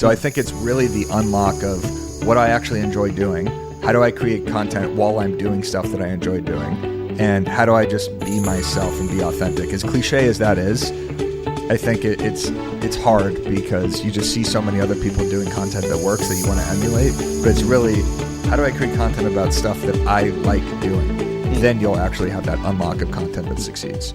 So I think it's really the unlock of what I actually enjoy doing. How do I create content while I'm doing stuff that I enjoy doing? And how do I just be myself and be authentic? As cliche as that is, I think it's hard because you just see so many other people doing content that works that you want to emulate. But it's really, how do I create content about stuff that I like doing? Then you'll actually have that unlock of content that succeeds.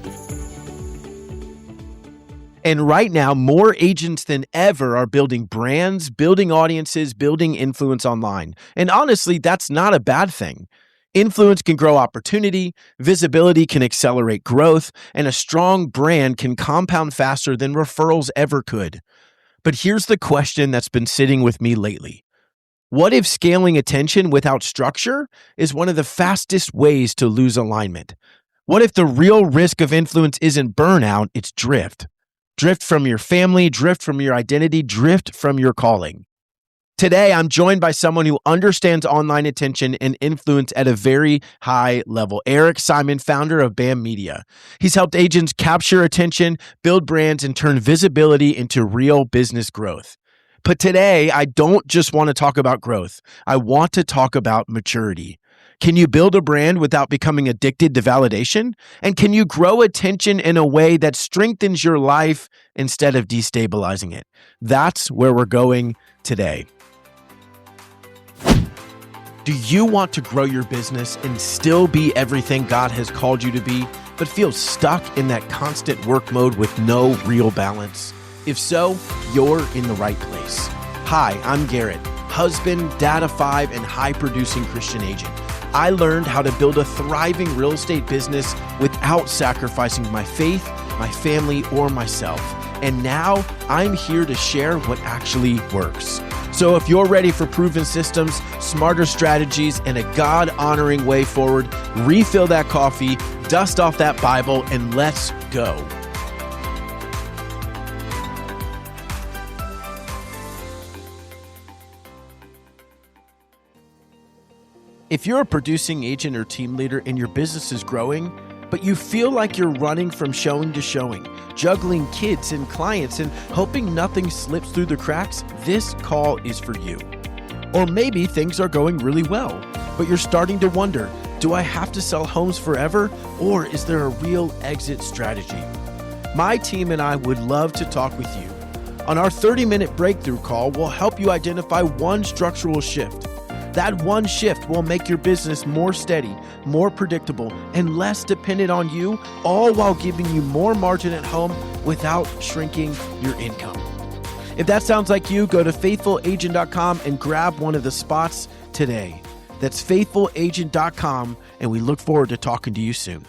And right now, more agents than ever are building brands, building audiences, building influence online. And honestly, that's not a bad thing. Influence can grow opportunity, visibility can accelerate growth, and a strong brand can compound faster than referrals ever could. But here's the question that's been sitting with me lately. What if scaling attention without structure is one of the fastest ways to lose alignment? What if the real risk of influence isn't burnout, it's drift? Drift from your family, drift from your identity, drift from your calling. Today, I'm joined by someone who understands online attention and influence at a very high level. Eric Simon, founder of BAM Media. He's helped agents capture attention, build brands, and turn visibility into real business growth. But today, I don't just want to talk about growth. I want to talk about maturity. Can you build a brand without becoming addicted to validation? And can you grow attention in a way that strengthens your life instead of destabilizing it? That's where we're going today. Do you want to grow your business and still be everything God has called you to be, but feel stuck in that constant work mode with no real balance? If so, you're in the right place. Hi, I'm Garrett, husband, dad of 5, and high-producing Christian agent. I learned how to build a thriving real estate business without sacrificing my faith, my family, or myself. And now I'm here to share what actually works. So if you're ready for proven systems, smarter strategies, and a God-honoring way forward, refill that coffee, dust off that Bible, and let's go. If you're a producing agent or team leader and your business is growing, but you feel like you're running from showing to showing, juggling kids and clients and hoping nothing slips through the cracks, this call is for you. Or maybe things are going really well, but you're starting to wonder, do I have to sell homes forever, or is there a real exit strategy? My team and I would love to talk with you. On our 30-minute breakthrough call, we'll help you identify one structural shift. That one shift will make your business more steady, more predictable, and less dependent on you, all while giving you more margin at home without shrinking your income. If that sounds like you, go to faithfulagent.com and grab one of the spots today. That's faithfulagent.com, and we look forward to talking to you soon.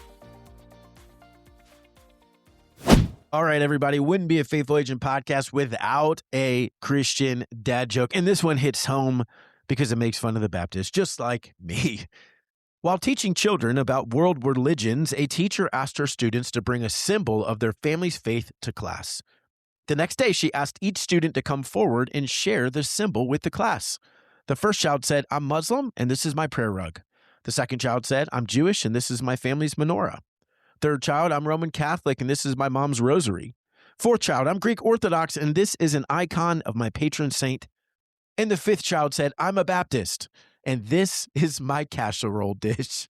All right, everybody, wouldn't be a Faithful Agent podcast without a Christian dad joke, and this one hits home because it makes fun of the Baptists, just like me. While teaching children about world religions, a teacher asked her students to bring a symbol of their family's faith to class. The next day, she asked each student to come forward and share the symbol with the class. The first child said, "I'm Muslim, and this is my prayer rug." The second child said, "I'm Jewish, and this is my family's menorah." Third child, "I'm Roman Catholic, and this is my mom's rosary." Fourth child, "I'm Greek Orthodox, and this is an icon of my patron saint." And the fifth child said, "I'm a Baptist, and this is my casserole dish."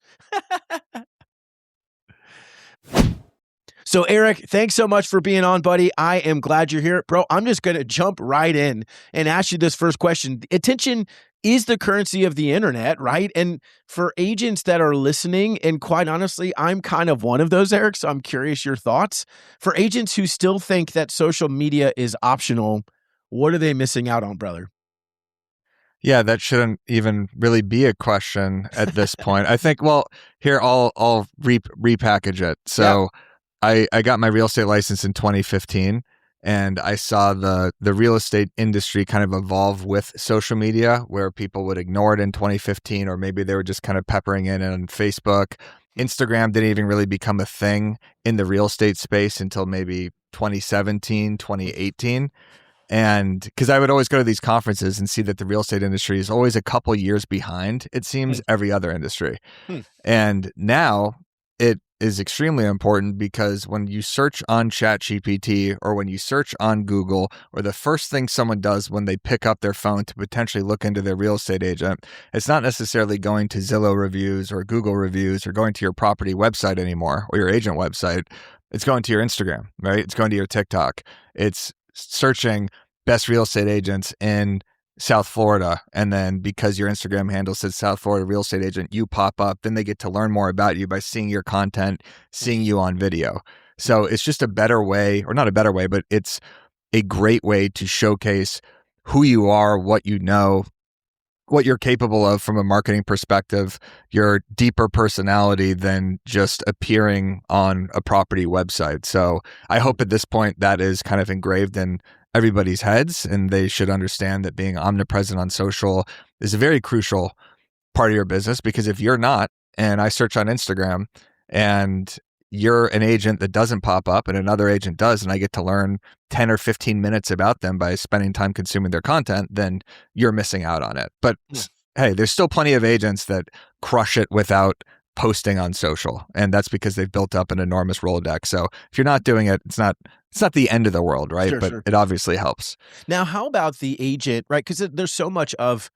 So Eric, thanks so much for being on, buddy. I am glad you're here. Bro, I'm just going to jump right in and ask you this first question. Attention is the currency of the internet, right? And for agents that are listening, and quite honestly, I'm kind of one of those, Eric, so I'm curious your thoughts. For agents who still think that social media is optional, what are they missing out on, brother? Yeah, that shouldn't even really be a question at this point. I think, well, here, I'll repackage it. So I got my real estate license in 2015, and I saw the real estate industry kind of evolve with social media, where people would ignore it in 2015, or maybe they were just kind of peppering in on Facebook. Instagram didn't even really become a thing in the real estate space until maybe 2017, 2018. And because I would always go to these conferences and see that the real estate industry is always a couple years behind, it seems, every other industry. And now is extremely important because when you search on ChatGPT or when you search on Google, or the first thing someone does when they pick up their phone to potentially look into their real estate agent, it's not necessarily going to Zillow reviews or Google reviews or going to your property website anymore or your agent website. It's going to your Instagram, right? It's going to your TikTok. It's searching best real estate agents in South Florida. And then because your Instagram handle says South Florida real estate agent, you pop up. Then they get to learn more about you by seeing your content, seeing you on video. So it's just a better way, or not a better way, but it's a great way to showcase who you are, what you know, what you're capable of from a marketing perspective, your deeper personality than just appearing on a property website. So I hope at this point that is kind of engraved in everybody's heads, and they should understand that being omnipresent on social is a very crucial part of your business, because if you're not, and I search on Instagram and you're an agent that doesn't pop up and another agent does, and I get to learn 10 or 15 minutes about them by spending time consuming their content, then you're missing out on it. But hey, there's still plenty of agents that crush it without posting on social, and that's because they've built up an enormous Rolodex. So if you're not doing it, it's not the end of the world, right? Sure, but sure. It obviously helps. Now, how about the agent, right? Because there's so much of,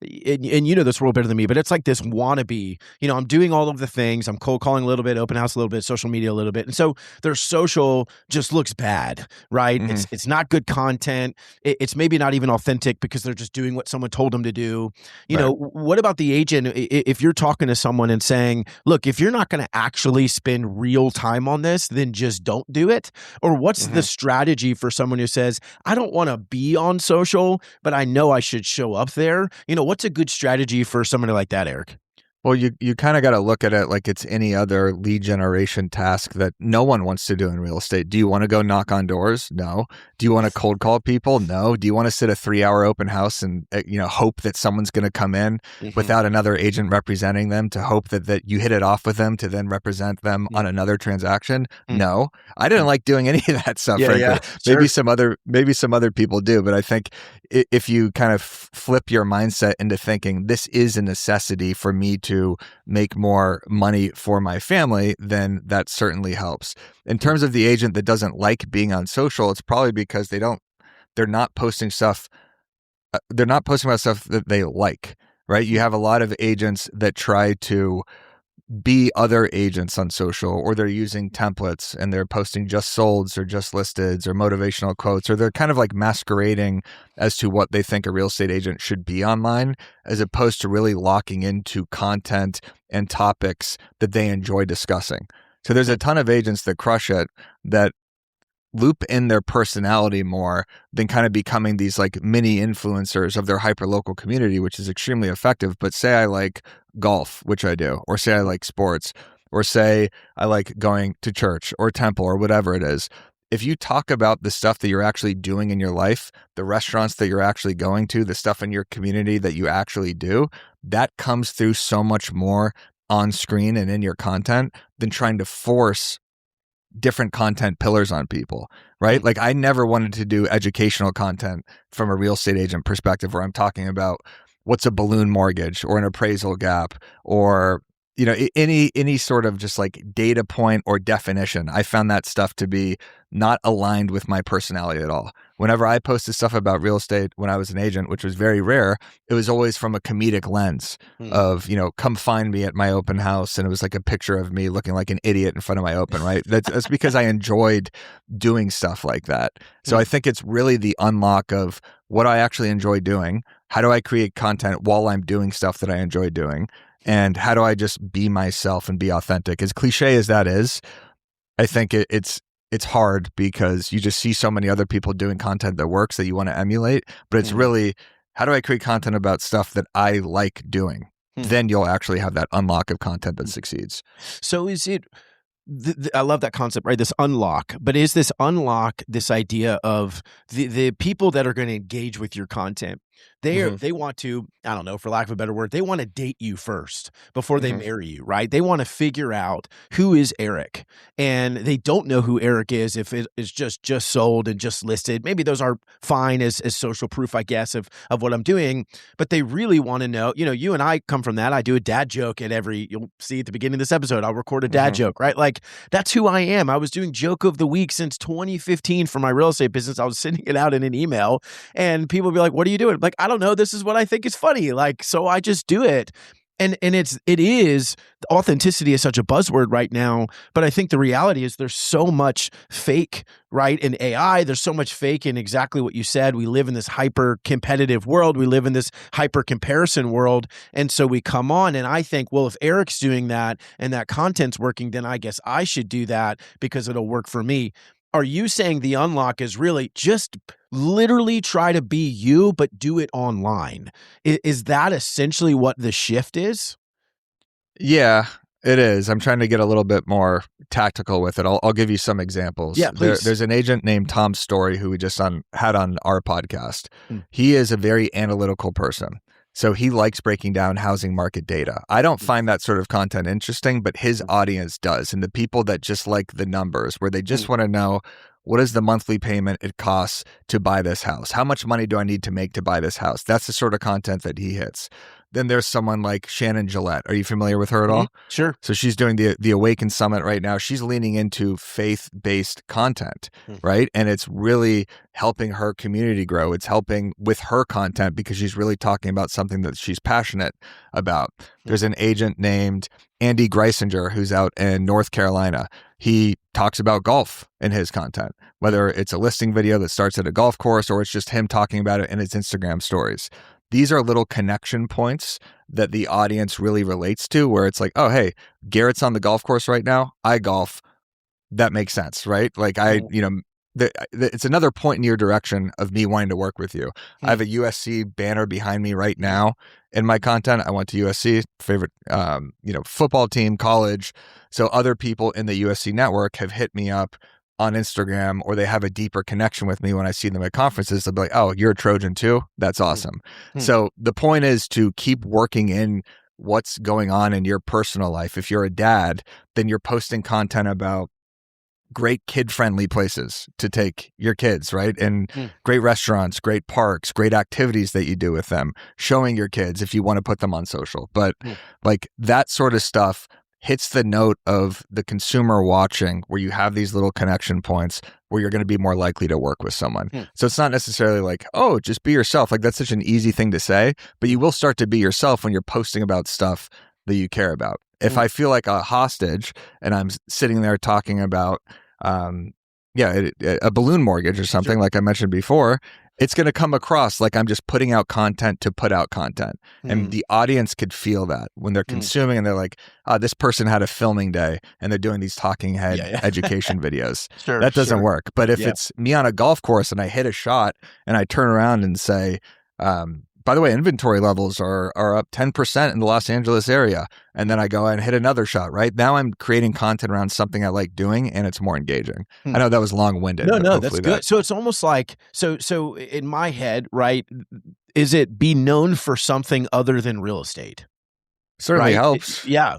and you know this world better than me, but it's like this wannabe, I'm doing all of the things. I'm cold calling a little bit, open house a little bit, social media a little bit. And so their social just looks bad, right? Mm-hmm. It's not good content. It's maybe not even authentic because they're just doing what someone told them to do. Right. What about the agent? If you're talking to someone and saying, look, if you're not going to actually spend real time on this, then just don't do it. Or what's the strategy for someone who says, I don't want to be on social, but I know I should show up there? What's a good strategy for somebody like that, Eric? Well, you kind of got to look at it like it's any other lead generation task that no one wants to do in real estate. Do you want to go knock on doors? No. Do you want to cold call people? No. Do you want to sit a 3-hour open house and hope that someone's going to come in without another agent representing them, to hope that you hit it off with them to then represent them on another transaction? No. I didn't like doing any of that stuff, frankly. Yeah, maybe some other people do, but I think if you kind of flip your mindset into thinking this is a necessity for me to make more money for my family, then that certainly helps. In terms of the agent that doesn't like being on social, it's probably because they're not posting stuff. They're not posting about stuff that they like, right? You have a lot of agents that try to be other agents on social, or they're using templates and they're posting just solds or just listeds or motivational quotes, or they're kind of like masquerading as to what they think a real estate agent should be online, as opposed to really locking into content and topics that they enjoy discussing. So there's a ton of agents that crush it, that loop in their personality more than kind of becoming these like mini influencers of their hyper-local community, which is extremely effective. But say I like golf, which I do, or say I like sports, or say I like going to church or temple or whatever it is. If you talk about the stuff that you're actually doing in your life, the restaurants that you're actually going to, the stuff in your community that you actually do, that comes through so much more on screen and in your content than trying to force different content pillars on people, right? Like I never wanted to do educational content from a real estate agent perspective, where I'm talking about what's a balloon mortgage or an appraisal gap, or any sort of just like data point or definition. I found that stuff to be not aligned with my personality at all. Whenever I posted stuff about real estate when I was an agent, which was very rare, it was always from a comedic lens of, come find me at my open house. And it was like a picture of me looking like an idiot in front of my open, right? That's because I enjoyed doing stuff like that. So I think it's really the unlock of what I actually enjoy doing. How do I create content while I'm doing stuff that I enjoy doing? And how do I just be myself and be authentic? As cliche as that is, I think it's hard because you just see so many other people doing content that works that you want to emulate. But it's really, how do I create content about stuff that I like doing? Then you'll actually have that unlock of content that succeeds. So is it, I love that concept, right? This unlock, but is this unlock this idea of the people that are going to engage with your content? They want to, I don't know, for lack of a better word, they want to date you first before they hmm marry you, right? They want to figure out who is Eric, and they don't know who Eric is if it is just sold and just listed. Maybe those are fine as social proof, I guess, of what I'm doing, but they really want to know. You and I come from that. I do a dad joke at you'll see at the beginning of this episode, I'll record a dad joke, right? Like that's who I am. I was doing joke of the week since 2015 for my real estate business. I was sending it out in an email, and people would be like, "What are you doing?" I'm like, I don't know. This is what I think is funny. Like, so I just do it. And it is authenticity is such a buzzword right now, but I think the reality is there's so much fake, right? In AI, there's so much fake in exactly what you said. We live in this hyper competitive world. We live in this hyper comparison world. And so we come on and I think, well, if Eric's doing that and that content's working, then I guess I should do that because it'll work for me. Are you saying the unlock is really just literally try to be you, but do it online? Is that essentially what the shift is? Yeah, it is. I'm trying to get a little bit more tactical with it. I'll give you some examples. Yeah, please. There's an agent named Tom Story who we just had on our podcast. Hmm. He is a very analytical person. So he likes breaking down housing market data. I don't find that sort of content interesting, but his audience does. And the people that just like the numbers, where they just want to know, what is the monthly payment it costs to buy this house? How much money do I need to make to buy this house? That's the sort of content that he hits. Then there's someone like Shannon Gillette. Are you familiar with her at all? Sure. So she's doing the Awaken Summit right now. She's leaning into faith-based content, right? And it's really helping her community grow. It's helping with her content because she's really talking about something that she's passionate about. There's an agent named Andy Greisinger who's out in North Carolina. He talks about golf in his content, whether it's a listing video that starts at a golf course or it's just him talking about it in his Instagram stories. These are little connection points that the audience really relates to, where it's like, oh, hey, Garrett's on the golf course right now. I golf. That makes sense, right? Like it's another point in your direction of me wanting to work with you. I have a USC banner behind me right now in my content. I went to USC, favorite, football team, college. So other people in the USC network have hit me up on Instagram, or they have a deeper connection with me when I see them at conferences. They'll be like, oh, you're a Trojan too? That's awesome. So the point is to keep working in what's going on in your personal life. If you're a dad, then you're posting content about great kid-friendly places to take your kids, right? And great restaurants, great parks, great activities that you do with them, showing your kids if you want to put them on social. But like that sort of stuff hits the note of the consumer watching, where you have these little connection points where you're going to be more likely to work with someone. So it's not necessarily like, oh, just be yourself. Like that's such an easy thing to say, but you will start to be yourself when you're posting about stuff that you care about. If I feel like a hostage and I'm sitting there talking about, a balloon mortgage or something, like I mentioned before, it's going to come across like I'm just putting out content to put out content. And the audience could feel that when they're consuming and they're like, this person had a filming day and they're doing these talking head education videos. That doesn't work. But if it's me on a golf course and I hit a shot and I turn around and say, by the way, inventory levels are up 10% in the Los Angeles area. And then I go and hit another shot, right? Now I'm creating content around something I like doing and it's more engaging. I know that was long-winded. No, that's good. So it's almost like, so in my head, right, is it be known for something other than real estate? Certainly helps. Yeah.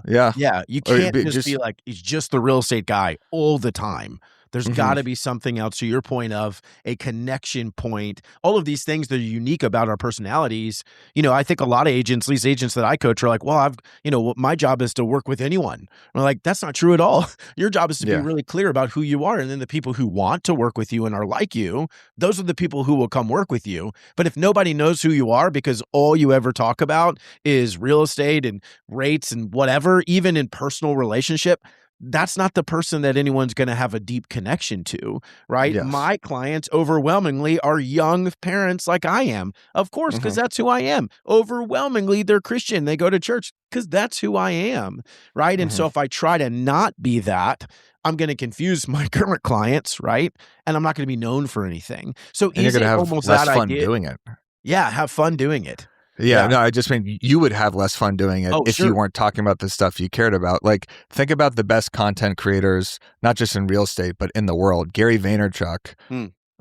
You can't just be like, he's just the real estate guy all the time. There's got to be something else, to your point of a connection point. All of these things that are unique about our personalities. I think a lot of agents, these agents that I coach, are like, well, my job is to work with anyone. I'm like, that's not true at all. Your job is to be really clear about who you are. And then the people who want to work with you and are like you, those are the people who will come work with you. But if nobody knows who you are because all you ever talk about is real estate and rates and whatever, even in personal relationship, that's not the person that anyone's going to have a deep connection to, right? Yes. My clients overwhelmingly are young parents like I am, of course, because that's who I am. Overwhelmingly, they're Christian. They go to church because that's who I am, right? And so if I try to not be that, I'm going to confuse my current clients, right? And I'm not going to be known for anything. So and you're going to have less fun doing it. Yeah, have fun doing it. Yeah, no, I just mean you would have less fun doing it if you weren't talking about the stuff you cared about. Like, think about the best content creators, not just in real estate, but in the world. Gary Vaynerchuk,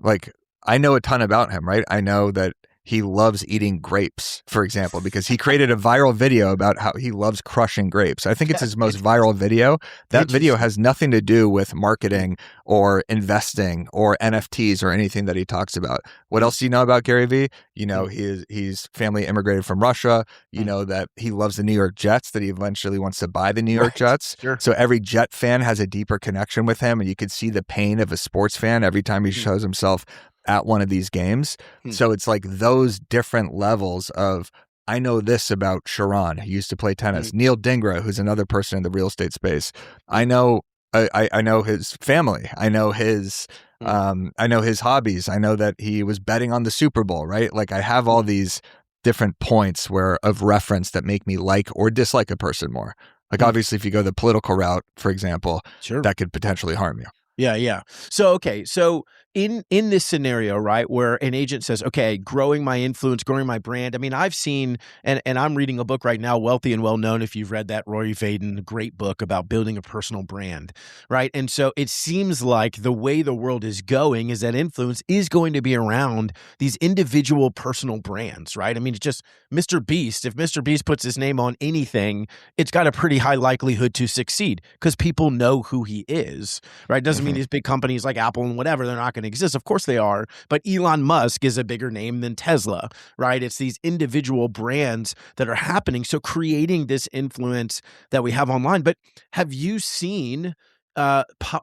like, I know a ton about him, right? I know that he loves eating grapes, for example, because he created a viral video about how he loves crushing grapes. I think it's his most viral video. That video has nothing to do with marketing or investing or NFTs or anything that he talks about. What else do you know about Gary Vee? You know, he's family immigrated from Russia. You know that he loves the New York Jets, that he eventually wants to buy the New York Jets. Sure. So every Jet fan has a deeper connection with him, and you could see the pain of a sports fan every time he shows himself at one of these games. So it's like those different levels of, I know this about Sharon, who used to play tennis, Neil Dingra, who's another person in the real estate space. I know his family. I know his hobbies. I know that he was betting on the Super Bowl, right? Like I have all these different points of reference that make me like or dislike a person more. Like obviously if you go the political route, for example, that could potentially harm you. Yeah. So, okay. So in this scenario, right, where an agent says, okay, growing my influence, growing my brand. I mean, I've seen, and I'm reading a book right now, Wealthy and Well Known, if you've read that, Rory Vaden, a great book about building a personal brand, right? And so it seems like the way the world is going is that influence is going to be around these individual personal brands, right? I mean, it's just Mr. Beast. If Mr. Beast puts his name on anything, it's got a pretty high likelihood to succeed because people know who he is, right? Doesn't mean these big companies like Apple and whatever, they're not going to exist. Of course they are. But Elon Musk is a bigger name than Tesla, right? It's these individual brands that are happening. So creating this influence that we have online. But have you seen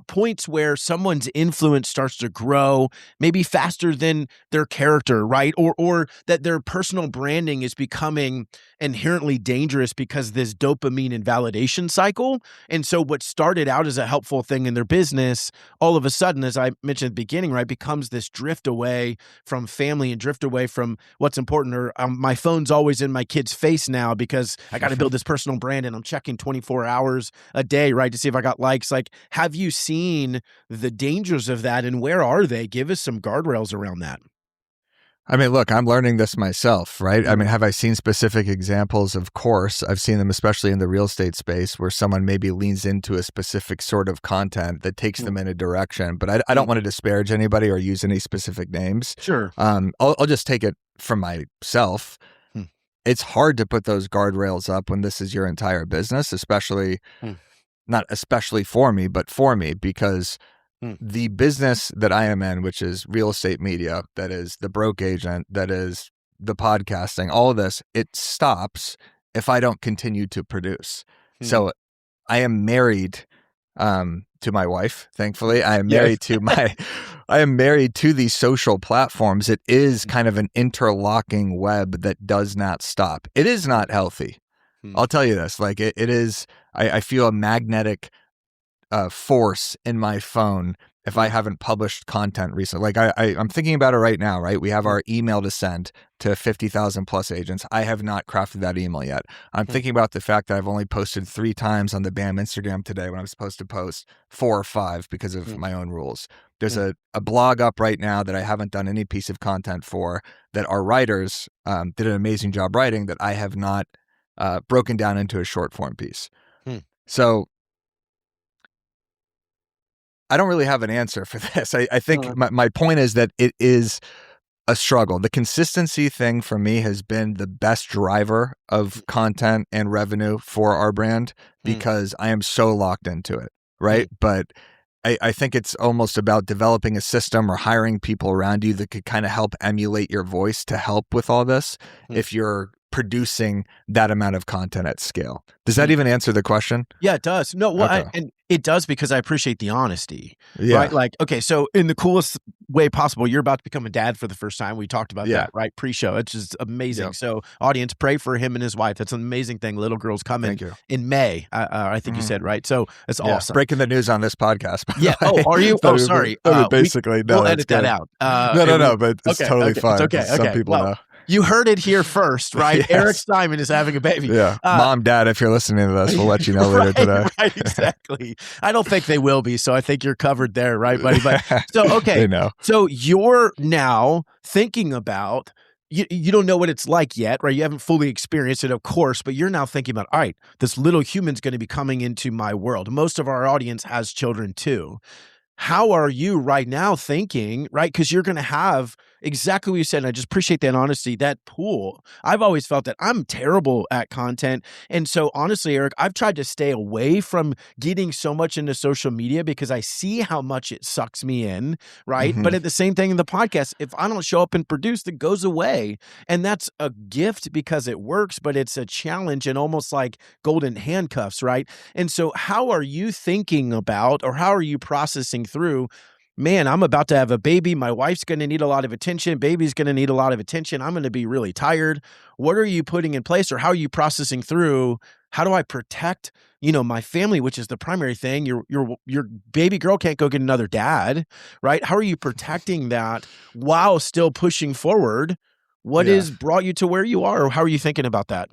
points where someone's influence starts to grow maybe faster than their character, right? Or that their personal branding is becoming inherently dangerous because this dopamine and validation cycle. And so what started out as a helpful thing in their business, all of a sudden, as I mentioned at the beginning, right, becomes this drift away from family and drift away from what's important. Or my phone's always in my kid's face now because I got to build this personal brand and I'm checking 24 hours a day, right, to see if I got likes. Like, have you seen the dangers of that and where are they? Give us some guardrails around that. I mean, look, I'm learning this myself, right? I mean, have I seen specific examples? Of course. I've seen them, especially in the real estate space, where someone maybe leans into a specific sort of content that takes them in a direction. But I don't want to disparage anybody or use any specific names. Sure. I'll just take it from myself. It's hard to put those guardrails up when this is your entire business, especially, not especially for me, but for me, because the business that I am in, which is real estate media, that is the broke agent, that is the podcasting, all of this, it stops if I don't continue to produce. So I am married to my wife, thankfully. I am married to I am married to these social platforms. It is kind of an interlocking web that does not stop. It is not healthy. I'll tell you this, like it is, I feel a magnetic force in my phone if I haven't published content recently. Like I'm thinking about it right now, right? We have our email to send to 50,000 plus agents. I have not crafted that email yet. I'm thinking about the fact that I've only posted 3 times on the BAM Instagram today when I'm supposed to post 4 or 5 because of my own rules. There's a blog up right now that I haven't done any piece of content for, that our writers did an amazing job writing, that I have not broken down into a short form piece. So I don't really have an answer for this. I think my point is that it is a struggle. The consistency thing for me has been the best driver of content and revenue for our brand because I am so locked into it, right? But I think it's almost about developing a system or hiring people around you that could kind of help emulate your voice to help with all this if you're producing that amount of content at scale. Does that even answer the question? Yeah, it does. No, well, Okay. and it does because I appreciate the honesty, right? Like, okay, so in the coolest way possible, you're about to become a dad for the first time. We talked about that, right? Pre-show. It's just amazing. So audience, pray for him and his wife. That's an amazing thing. Little girl's coming in May, I think you said, right? So it's awesome. Breaking the news on this podcast. Oh, are you? Oh, sorry. Basically, no, we'll edit that out. No, but it's totally fine. It's okay. Some people know. You heard it here first, right? Yes. Eric Simon is having a baby. Yeah. Mom, Dad, if you're listening to this, we'll let you know later today. Right, exactly. I don't think they will be, so I think you're covered there, right, buddy? But so, okay. They know. So you're now thinking about, you don't know what it's like yet, right? You haven't fully experienced it, of course, but you're now thinking about, all right, this little human's going to be coming into my world. Most of our audience has children too. How are you right now thinking, right? Because you're going to have exactly what you said. And I just appreciate that honesty. That pool, I've always felt that I'm terrible at content. And so honestly, Eric, I've tried to stay away from getting so much into social media because I see how much it sucks me in, right? Hmm. But at the same thing in the podcast, if I don't show up and produce, it goes away. And that's a gift because it works, but it's a challenge and almost like golden handcuffs, right? And so how are you thinking about, or how are you processing through, man, I'm about to have a baby. My wife's going to need a lot of attention. Baby's going to need a lot of attention. I'm going to be really tired. What are you putting in place, or how are you processing through? How do I protect, my family, which is the primary thing? Your baby girl can't go get another dad, right? How are you protecting that while still pushing forward? What Yeah. has brought you to where you are, or how are you thinking about that?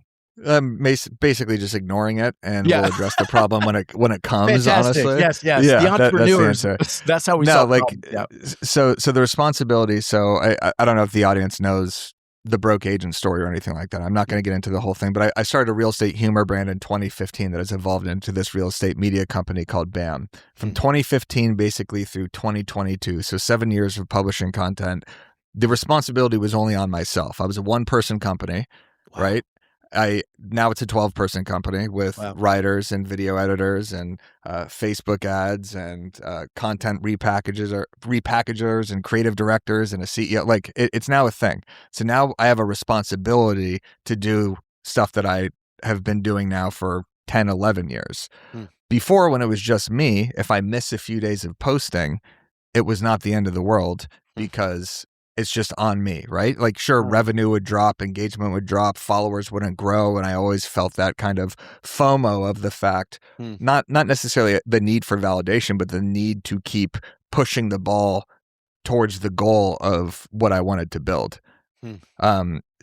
Basically just ignoring it, and Yeah. we'll address the problem when it comes. Fantastic. Honestly, Yes, yes. The yeah, that's the entrepreneurs, answer. that's how we No, solve like, problems. Yeah. so the responsibility. So I don't know if the audience knows the broke agent story or anything like that. I'm not going to get into the whole thing, but I started a real estate humor brand in 2015 that has evolved into this real estate media company called BAM. From 2015 basically through 2022, so 7 years of publishing content. The responsibility was only on myself. I was a one-person company, Wow. right? Now it's a 12-person company with Wow. writers and video editors and Facebook ads and content repackagers and creative directors and a CEO. Like it's now a thing. So now I have a responsibility to do stuff that I have been doing now for 10, 11 years. Before, when it was just me, if I miss a few days of posting, it was not the end of the world because it's just on me, right? Like, sure, revenue would drop, engagement would drop, followers wouldn't grow. And I always felt that kind of FOMO of the fact, not necessarily the need for validation, but the need to keep pushing the ball towards the goal of what I wanted to build.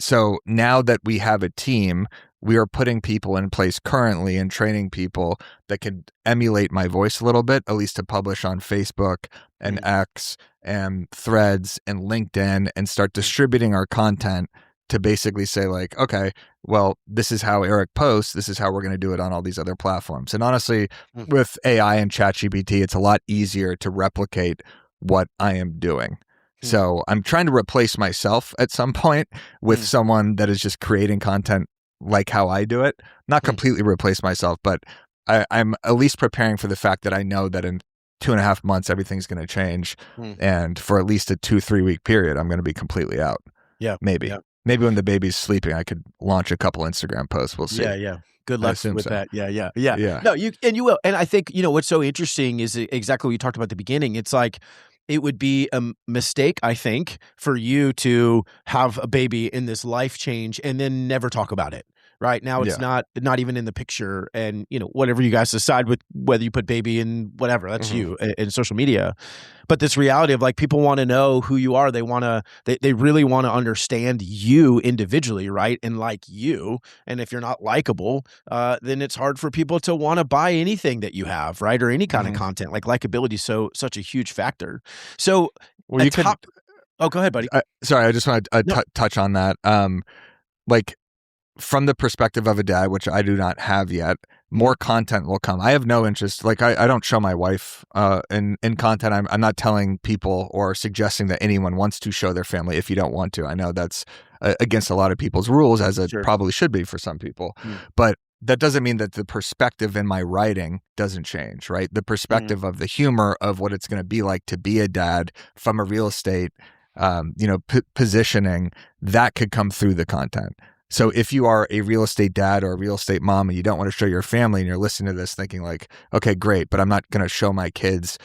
So now that we have a team, we are putting people in place currently and training people that can emulate my voice a little bit, at least to publish on Facebook and X and Threads and LinkedIn, and start distributing our content to basically say like, okay, well, this is how Eric posts. This is how we're going to do it on all these other platforms. And honestly, with AI and ChatGPT, it's a lot easier to replicate what I am doing. So I'm trying to replace myself at some point with someone that is just creating content like how I do it. Not completely replace myself, but I'm at least preparing for the fact that I know that in 2.5 months, everything's going to change. And for at least a 2-3 week period, I'm going to be completely out. Yeah. Maybe. Yeah. Maybe when the baby's sleeping, I could launch a couple Instagram posts. We'll see. Yeah, yeah. Good luck with so. that. Yeah. Yeah. No, you will. And I think, what's so interesting is exactly what you talked about at the beginning. It's like, it would be a mistake, I think, for you to have a baby in this life change and then never talk about it. Right now, it's not even in the picture, and whatever you guys decide with whether you put baby in whatever, that's you in social media. But this reality of like, people want to know who you are. They want to, they really want to understand you individually, right? And like you. And if you're not likable, then it's hard for people to want to buy anything that you have, right? Or any kind of content. Like likability is such a huge factor. So, well, you could. Oh, go ahead, buddy. Sorry, I just want to touch on that. Like, from the perspective of a dad, which I do not have yet, more content will come. I have no interest. Like I don't show my wife in content. I'm not telling people or suggesting that anyone wants to show their family if you don't want to. I know that's against a lot of people's rules, as it probably should be for some people. But that doesn't mean that the perspective in my writing doesn't change, right? The perspective of the humor of what it's going to be like to be a dad from a real estate, positioning, that could come through the content. So if you are a real estate dad or a real estate mom and you don't want to show your family and you're listening to this thinking like, okay, great, but I'm not going to show my kids,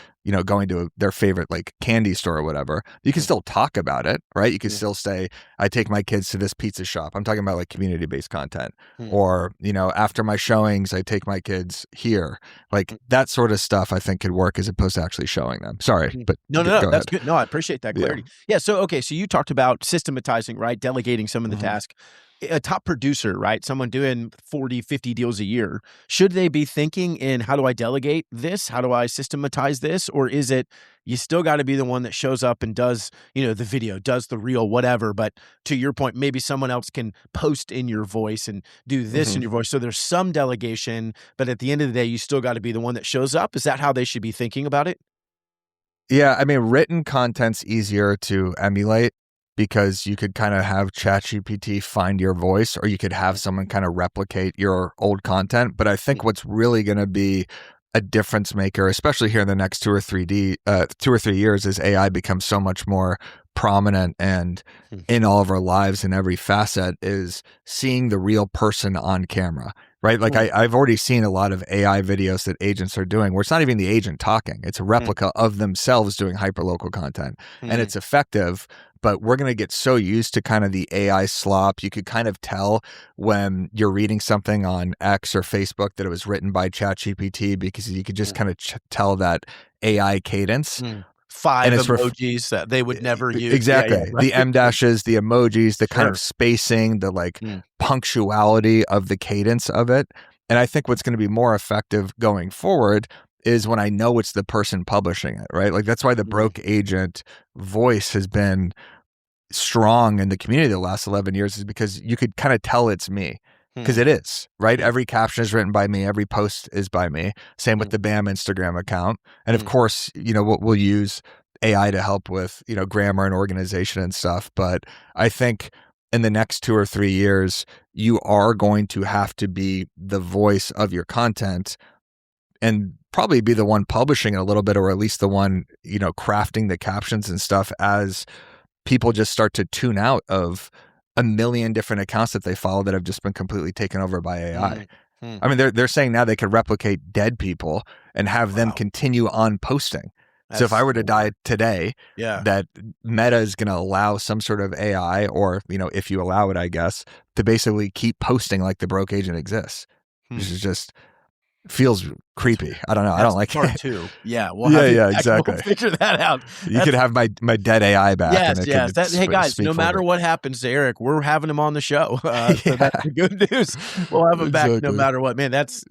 going to their favorite like candy store or whatever, you can still talk about it, right? You can still say, I take my kids to this pizza shop. I'm talking about like community-based content. Or, after my showings, I take my kids here. Like that sort of stuff I think could work as opposed to actually showing them. Sorry, but no, go that's ahead. good. No, I appreciate that clarity. Yeah. So you talked about systematizing, right? Delegating some of the task. A top producer, right? Someone doing 40, 50 deals a year. Should they be thinking in, how do I delegate this? How do I systematize this? Or is it, you still got to be the one that shows up and does, the video, does the reel, whatever. But to your point, maybe someone else can post in your voice and do this in your voice. So there's some delegation, but at the end of the day, you still got to be the one that shows up. Is that how they should be thinking about it? Yeah. I mean, written content's easier to emulate. because you could kind of have ChatGPT find your voice, or you could have someone kind of replicate your old content. But I think what's really going to be a difference maker, especially here in the next 2 or 3 years, as AI becomes so much more prominent and in all of our lives in every facet, is seeing the real person on camera, right? Like I've already seen a lot of AI videos that agents are doing where it's not even the agent talking. It's a replica of themselves doing hyperlocal content, and it's effective. But we're going to get so used to kind of the AI slop. You could kind of tell when you're reading something on X or Facebook that it was written by ChatGPT, because you could just kind of tell that AI cadence. 5 emojis that they would never use. Exactly. Yeah, the M dashes, the emojis, the kind of Sure. spacing, the like punctuality of the cadence of it. And I think what's going to be more effective going forward is when I know it's the person publishing it, right? Like that's why the broke agent voice has been strong in the community the last 11 years, is because you could kind of tell it's me, because it is, right? Every caption is written by me. Every post is by me. Same with the BAM Instagram account. And of course, we'll use AI to help with, grammar and organization and stuff. But I think in the next 2 or 3 years, you are going to have to be the voice of your content, and probably be the one publishing it a little bit, or at least the one, crafting the captions and stuff, as people just start to tune out of a million different accounts that they follow that have just been completely taken over by AI. I mean, they're saying now they could replicate dead people and have them continue on posting. So if I were to die today, that Meta is going to allow some sort of AI, or, if you allow it, I guess, to basically keep posting like the broke agent exists, which is just feels creepy. I don't know. I don't like part it. 2. Yeah. Exactly. We'll figure that out. You could have my dead AI back. Yes. Hey guys, no matter what happens to Eric, we're having him on the show. So that's the good news. We'll have him back no matter what. Man, that's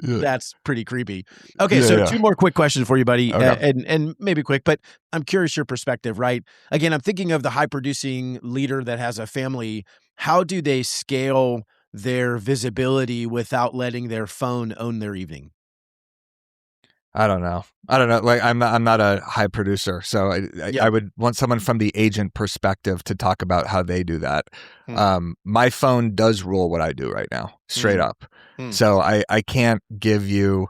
pretty creepy. Okay, so 2 more quick questions for you, buddy, and maybe quick, but I'm curious your perspective. Right? Again, I'm thinking of the high producing leader that has a family. How do they scale their visibility without letting their phone own their evening? I don't know. Like I'm not a high producer, so I would want someone from the agent perspective to talk about how they do that. My phone does rule what I do right now, straight up. So I can't give you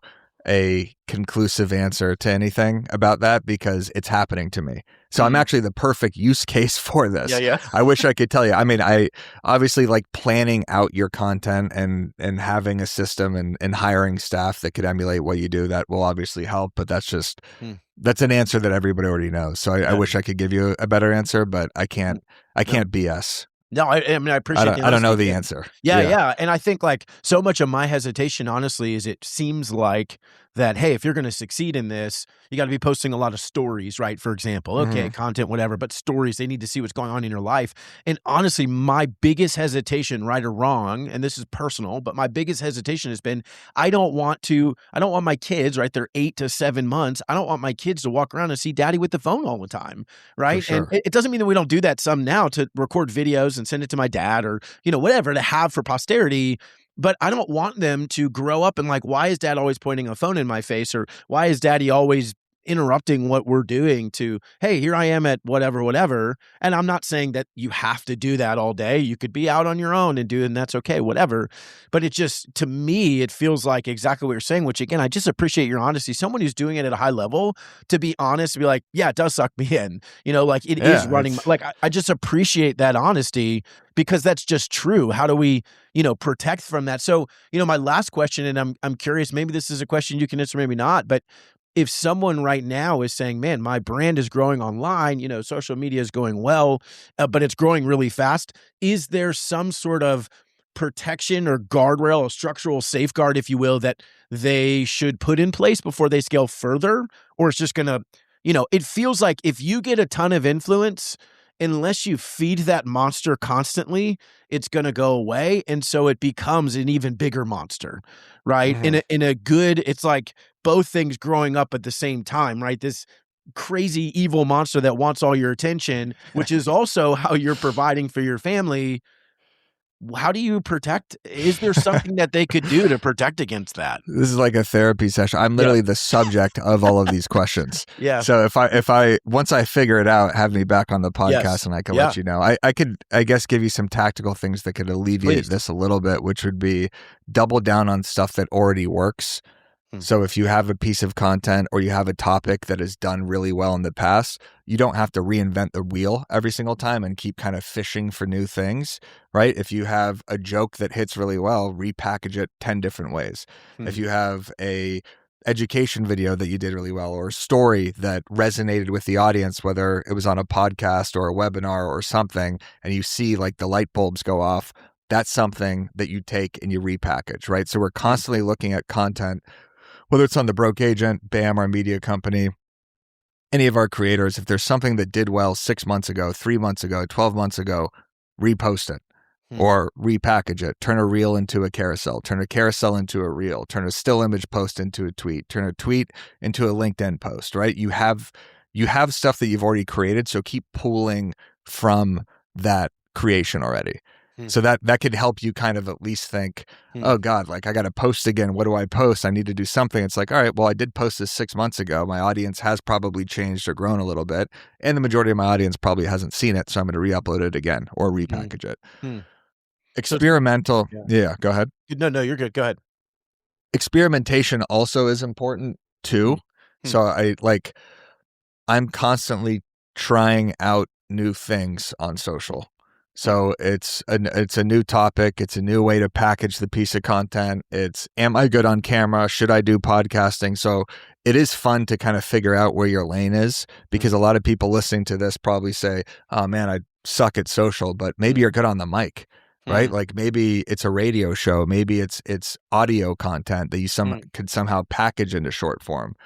a conclusive answer to anything about that, because it's happening to me. So I'm actually the perfect use case for this. I wish I could tell you. I mean, I obviously like planning out your content and having a system and hiring staff that could emulate what you do. That will obviously help, but that's just that's an answer that everybody already knows. So I wish I could give you a better answer, but I can't BS. No, I mean, I appreciate I don't know the answer. Yeah. And I think like so much of my hesitation, honestly, is it seems like that, hey, if you're going to succeed in this, you got to be posting a lot of stories, right? For example, okay, content, whatever, but stories, they need to see what's going on in your life. And honestly, my biggest hesitation, right or wrong, and this is personal, but my biggest hesitation has been, I don't want my kids, right? They're 8 to 7 months. I don't want my kids to walk around and see daddy with the phone all the time, right? Sure. And it doesn't mean that we don't do that some now, to record videos and send it to my dad, or, whatever, to have for posterity. But I don't want them to grow up and like, why is dad always pointing a phone in my face? Or why is daddy always interrupting what we're doing to, hey, here I am at whatever. And I'm not saying that you have to do that all day. You could be out on your own and that's okay, whatever. But it just, to me, it feels like exactly what you're saying, which again, I just appreciate your honesty. Someone who's doing it at a high level, to be honest, to be like, yeah, it does suck me in, like it is running. Like, I just appreciate that honesty, because that's just true. How do we, protect from that? So, my last question, and I'm curious, maybe this is a question you can answer, maybe not, but if someone right now is saying, man, my brand is growing online, social media is going well, but it's growing really fast, is there some sort of protection or guardrail or structural safeguard, if you will, that they should put in place before they scale further? Or it's just going to, it feels like if you get a ton of influence, unless you feed that monster constantly, it's going to go away. And so it becomes an even bigger monster, right? In a good, it's like both things growing up at the same time, right? This crazy evil monster that wants all your attention, which is also how you're providing for your family. how do you protect? Is there something that they could do to protect against that? This is like a therapy session. I'm Yeah. literally the subject of all of these questions. Yeah. So if I once I figure it out, have me back on the podcast Yes. and I can Yeah. let you know. I could, I guess, give you some tactical things that could alleviate Please. this a little bit, which would be double down on stuff that already works. So if you have a piece of content or you have a topic that has done really well in the past, you don't have to reinvent the wheel every single time and keep kind of fishing for new things, right? If you have a joke that hits really well, repackage it 10 different ways. If you have a education video that you did really well, or a story that resonated with the audience, whether it was on a podcast or a webinar or something, and you see like the light bulbs go off, that's something that you take and you repackage, right? So we're constantly looking at content, whether it's on the Broke Agent, BAM, our media company, any of our creators. If there's something that did well 6 months ago, 3 months ago, 12 months ago, repost it or repackage it. Turn a reel into a carousel, turn a carousel into a reel, turn a still image post into a tweet, turn a tweet into a LinkedIn post, right? You have stuff that you've already created, so keep pulling from that creation already. So that could help you kind of at least think, oh God, like I got to post again. What do I post? I need to do something. It's like, all right, well, I did post this 6 months ago. My audience has probably changed or grown a little bit. And the majority of my audience probably hasn't seen it. So I'm going to re-upload it again or repackage it. Experimental. Yeah, go ahead. No, you're good. Go ahead. Experimentation also is important too. So I'm constantly trying out new things on social. So it's a new topic. It's a new way to package the piece of content. It's, am I good on camera? Should I do podcasting? So it is fun to kind of figure out where your lane is, because a lot of people listening to this probably say, oh man, I suck at social, but maybe you're good on the mic, right? Like maybe it's a radio show. Maybe it's audio content that you could somehow package into short form.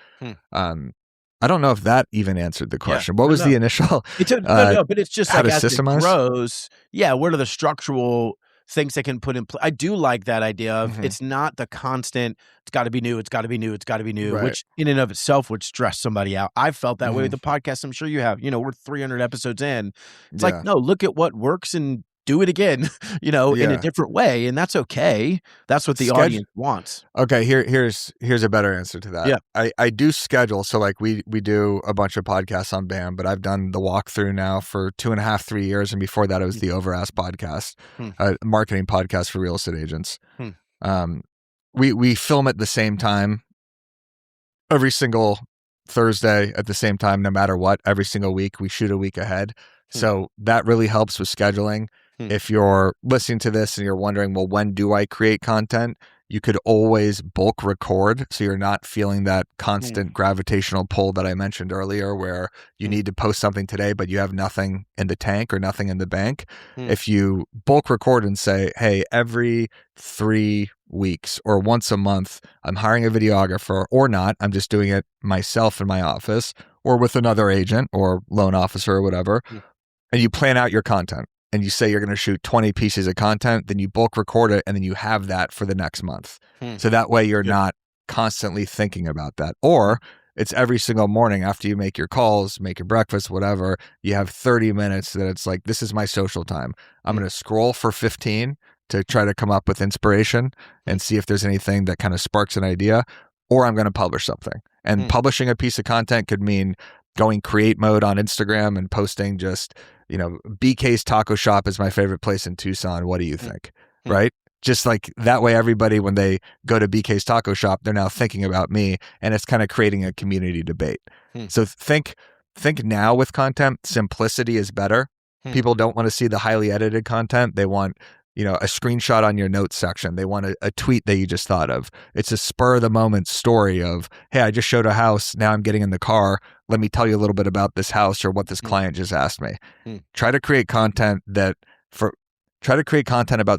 I don't know if that even answered the question. What was the initial? But it's just how like to as systemize? it grows, what are the structural things they can put in place? I do like that idea of it's not the constant, it's got to be new, it's got to be new, it's got to be new, Right. which in and of itself would stress somebody out. I felt that way with the podcast. I'm sure you have. We're 300 episodes in. It's like, no, look at what works and do it again, in a different way. And that's okay. That's what the audience wants. Okay, here's a better answer to that. Yeah. I do schedule. So like we do a bunch of podcasts on BAM, but I've done the walkthrough now for 2.5, 3 years. And before that, it was the Overask podcast, marketing podcast for real estate agents. We film at the same time every single Thursday at the same time, no matter what. Every single week, we shoot a week ahead. So that really helps with scheduling. If you're listening to this and you're wondering, well, when do I create content? You could always bulk record, so you're not feeling that constant gravitational pull that I mentioned earlier, where you need to post something today, but you have nothing in the tank or nothing in the bank. If you bulk record and say, hey, every 3 weeks or once a month, I'm hiring a videographer, or not, I'm just doing it myself in my office or with another agent or loan officer or whatever, and you plan out your content. And you say you're going to shoot 20 pieces of content, then you bulk record it, and then you have that for the next month. So that way you're not constantly thinking about that. Or it's every single morning after you make your calls, make your breakfast, whatever, you have 30 minutes that it's like, this is my social time. I'm going to scroll for 15 to try to come up with inspiration and see if there's anything that kind of sparks an idea, or I'm going to publish something. And publishing a piece of content could mean going create mode on Instagram and posting just, BK's Taco Shop is my favorite place in Tucson. What do you think? Right? Just like that way, everybody, when they go to BK's Taco Shop, they're now thinking about me, and it's kind of creating a community debate. So think now with content, simplicity is better. People don't want to see the highly edited content. They want, a screenshot on your notes section. They want a tweet that you just thought of. It's a spur of the moment story of, hey, I just showed a house. Now I'm getting in the car. Let me tell you a little bit about this house or what this client just asked me. Try to create content about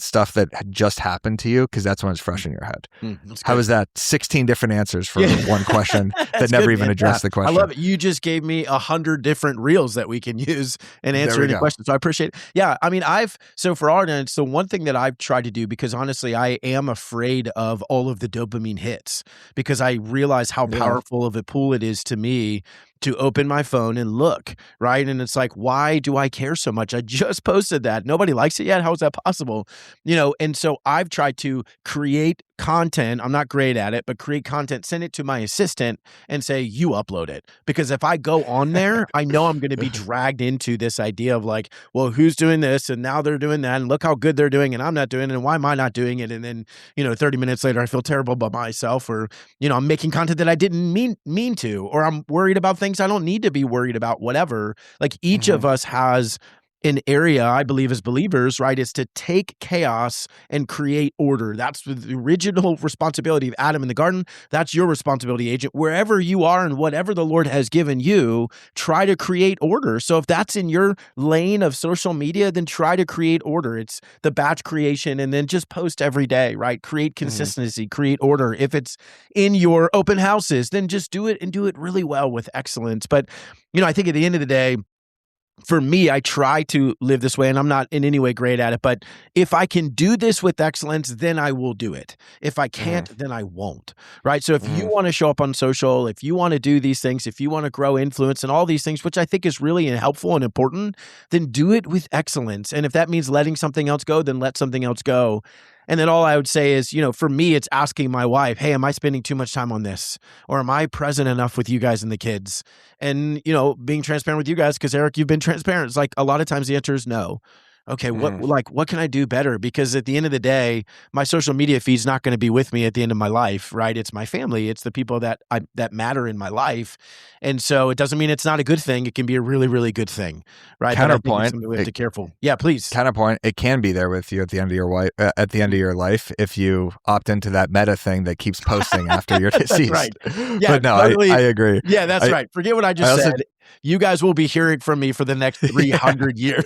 stuff that just happened to you, because that's when it's fresh in your head. How is that? 16 different answers for one question that never even addressed the question. I love it. You just gave me 100 different reels that we can use and answer any questions. So I appreciate it. Yeah. I mean, so for our audience, so one thing that I've tried to do, because honestly, I am afraid of all of the dopamine hits, because I realize how powerful of a tool it is to me to open my phone and look, right? And it's like, why do I care so much? I just posted that. Nobody likes it yet. How is that possible? And so I've tried to create content. I'm not great at it, but create content, send it to my assistant and say, you upload it. Because if I go on there, I know I'm going to be dragged into this idea of like, well, who's doing this? And now they're doing that. And look how good they're doing. And I'm not doing it. And why am I not doing it? And then, 30 minutes later, I feel terrible about myself, or, I'm making content that I didn't mean to, or I'm worried about things I don't need to be worried about, whatever. Like each of us has an area, I believe, as believers, right, is to take chaos and create order. That's the original responsibility of Adam in the garden. That's your responsibility, agent. Wherever you are and whatever the Lord has given you, try to create order. So if that's in your lane of social media, then try to create order. It's the batch creation, and then just post every day, right? Create consistency, create order. If it's in your open houses, then just do it and do it really well with excellence. But, I think at the end of the day, for me, I try to live this way, and I'm not in any way great at it, but if I can do this with excellence, then I will do it. If I can't, then I won't, right? So if you want to show up on social, if you want to do these things, if you want to grow influence and all these things, which I think is really helpful and important, then do it with excellence. And if that means letting something else go, then let something else go. And then all I would say is, for me, it's asking my wife, hey, am I spending too much time on this? Or am I present enough with you guys and the kids? And, being transparent with you guys, because Eric, you've been transparent. It's like a lot of times the answer is no. Okay, what can I do better? Because at the end of the day, my social media feed's not going to be with me at the end of my life, right? It's my family. It's the people that matter in my life. And so it doesn't mean it's not a good thing. It can be a really, really good thing, right? Counterpoint. We have to be careful. Yeah, please. Counterpoint. It can be there with you at the end of your life if you opt into that meta thing that keeps posting after you're deceased. Right. Yeah, but no, totally. I agree. Yeah, that's right. Forget what I just said. You guys will be hearing from me for the next 300 years.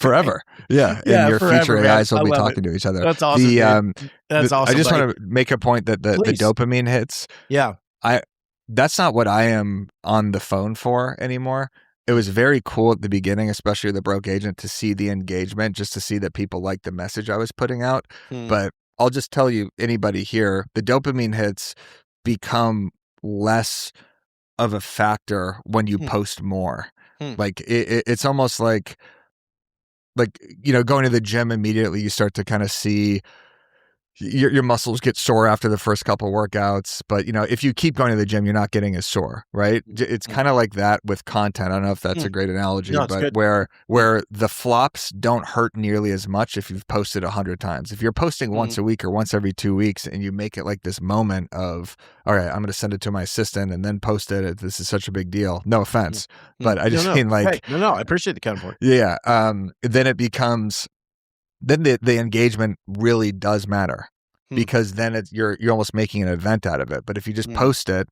Forever. Yeah. And your forever, future man. AIs will be talking to each other. That's awesome. That's awesome. I just want to make a point that the dopamine hits. Yeah. That's not what I am on the phone for anymore. It was very cool at the beginning, especially with the broke agent, to see the engagement, just to see that people liked the message I was putting out. But I'll just tell you, anybody here, the dopamine hits become less of a factor when you post more. Like it's almost like going to the gym, immediately you start to kind of see your muscles get sore after the first couple workouts, but if you keep going to the gym, you're not getting as sore, right? It's kind of like that with content. I don't know if that's a great analogy, but where the flops don't hurt nearly as much if you've posted 100 times. If you're posting once a week or once every 2 weeks, and you make it like this moment of, all right, I'm going to send it to my assistant and then post it. This is such a big deal. No offense, but I just mean like, hey, no, I appreciate the counterpoint. Yeah. Then it becomes. Then the engagement really does matter, because then you're almost making an event out of it. But if you just post it,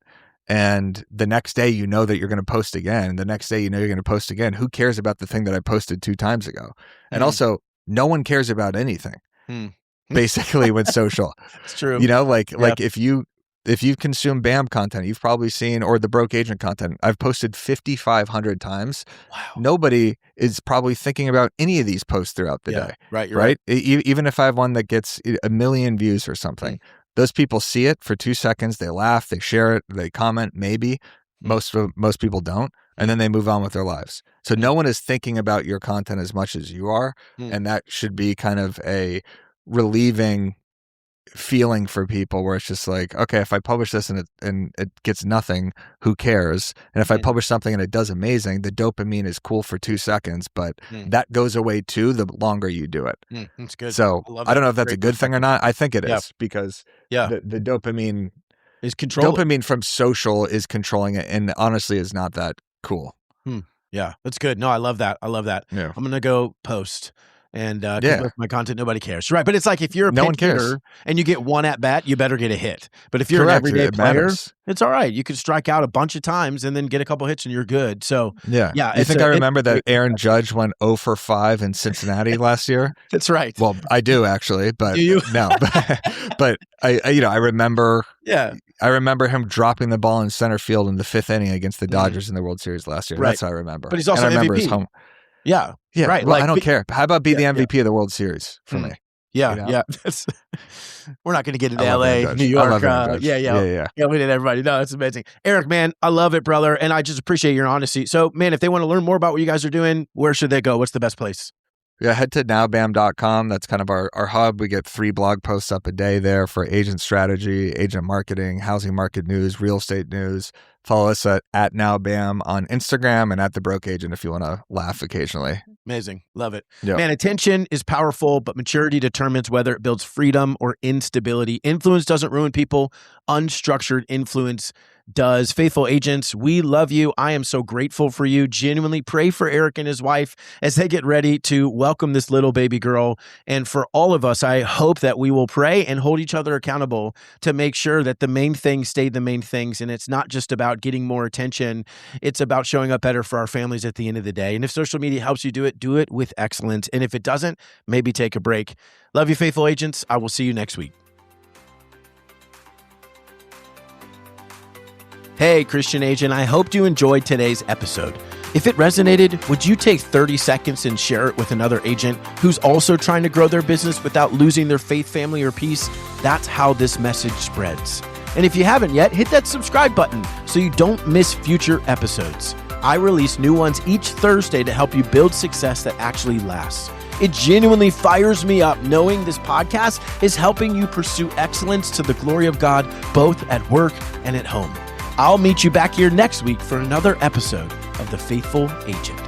and the next day that you're going to post again, the next day you're going to post again, who cares about the thing that I posted 2 times ago? And also, no one cares about anything, basically, with social. It's true. Like if you've consumed BAM content, you've probably seen, or the broke agent content, I've posted 5,500 times. Wow. Nobody is probably thinking about any of these posts throughout the day. Right. You're right. Even if I have one that gets 1 million views or something, those people see it for 2 seconds. They laugh, they share it, they comment, maybe. Most people don't. And then they move on with their lives. So no one is thinking about your content as much as you are. And that should be kind of a relieving feeling for people, where it's just like, okay, if I publish this and it gets nothing, who cares? And if I publish something and it does amazing, the dopamine is cool for 2 seconds, but that goes away too the longer you do it. That's good. So I don't know if that's a good thing or not. I think it is, because the dopamine is controlling. Dopamine from social is controlling it, and honestly is not that cool. Yeah, that's good. No, I love that. Yeah. I'm gonna go post and keep with my content. Nobody cares, right? But it's like, if you're a pinch hitter and you get 1 at bat, you better get a hit. But if you're an everyday player, it's all right. You could strike out a bunch of times and then get a couple hits and you're good. So yeah. You think I remember that Aaron Judge went 0 for 5 in Cincinnati last year? That's right. Well, I do actually, but do you? No. But I remember. Yeah. I remember him dropping the ball in center field in the 5th inning against the Dodgers in the World Series last year. Right. That's how I remember. But he's also MVP. His home. Yeah. Yeah. Right. Well, I don't care. How about be the MVP of the World Series for me? Yeah, You know? yeah. We're not going to get into I love Aaron LA, Judge. New I York. love Aaron Judge. Yeah. Yeah, we did everybody. No, that's amazing. Eric, man, I love it, brother. And I just appreciate your honesty. So, man, if they want to learn more about what you guys are doing, where should they go? What's the best place? Yeah, head to nowbam.com. That's kind of our hub. We get 3 blog posts up a day there for agent strategy, agent marketing, housing market news, real estate news. Follow us at nowbam on Instagram and at the broke agent if you want to laugh occasionally. Amazing. Love it. Yep. Man, attention is powerful, but maturity determines whether it builds freedom or instability. Influence doesn't ruin people. Unstructured influence does. Faithful agents, we love you. I am so grateful for you. Genuinely pray for Eric and his wife as they get ready to welcome this little baby girl. And for all of us, I hope that we will pray and hold each other accountable to make sure that the main things stay the main things. And it's not just about getting more attention. It's about showing up better for our families at the end of the day. And if social media helps you do it with excellence. And if it doesn't, maybe take a break. Love you, faithful agents. I will see you next week. Hey, Christian agent, I hope you enjoyed today's episode. If it resonated, would you take 30 seconds and share it with another agent who's also trying to grow their business without losing their faith, family, or peace? That's how this message spreads. And if you haven't yet, hit that subscribe button so you don't miss future episodes. I release new ones each Thursday to help you build success that actually lasts. It genuinely fires me up knowing this podcast is helping you pursue excellence to the glory of God, both at work and at home. I'll meet you back here next week for another episode of The Faithful Agent.